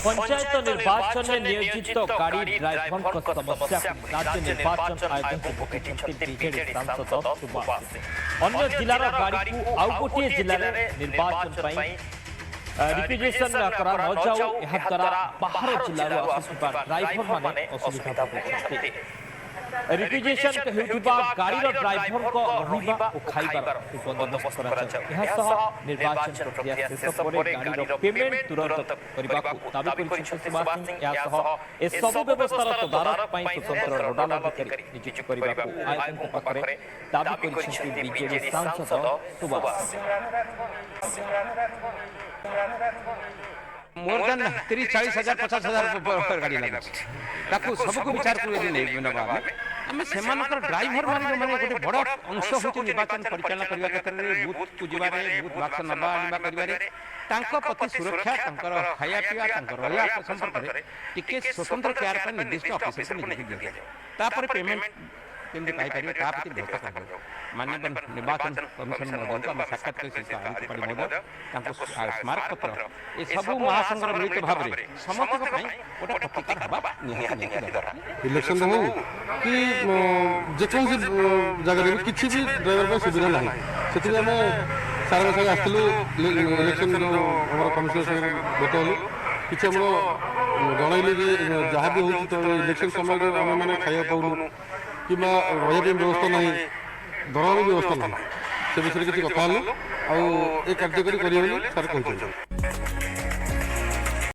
पंचायत निर्वाचन में नियोजित गाड़ी ड्राइवर समस्या राज्य निर्वाचन आयोग बीजेडी सांसद सुभाष अन्य जिलार गाड़ी को आउ गोटे जिले निर्वाचन रिक्विजिशन करा न जाऊ द्वारा बाहर जिला ड्राइवर माने असुविधा पड़ते रिक्विजिशन हेउथिबा गाड़ीर ड्राइवर को रहिबा ओ खाइबार बंदोबस्त निर्वाचन प्रक्रिया शेष पर गाड़ीर पेमेंट तुरंत करने दाबी सुभाष सिंह ए सब व्यवस्थार तदारख स्वतंत्र नोडाल अधिकारी नियुक्त करने आयोजन पाखे दाबी बीजेडी सांसद सुभाष मोर देन 30-40,000 50,000 गाड़ी लगे सबको विचार कर ड्राइवर मान गोटे बड़ अंश हो निर्वाचन परिचालन करने क्षेत्र में बूथ को जीवार बूथ बाक्स नवा आना प्रति सुरक्षा खाया पीवा रहा संपर्क टिके स्वतंत्र केयर पर निर्दिष्ट ऑफिसर को नियुक्ति दिया जाए पेमेंट केमती पाइपर प्रति व्यवस्था कर माननीय निर्वाचन कमिशन महोदय को साक्षात कर स्मारक पत्र ये सब महासंघर मिलित भाव में समस्त गोटे प्रतिकार हवा इलेक्शन हो कि जेकोसी जगह किसी भी ड्राइवर सुविधा ना से आम सार संगे आसलु इलेक्शन कमिशनर संगे भेट हलु कि जनइलु जहाँ भी हो इलेक्शन समय आम मैंने खाया पाऊनु कि रही व्यवस्था ना दरबार व्यवस्था ना से विषय किसी कथा हलु आ कार्यकारी कर सर कहते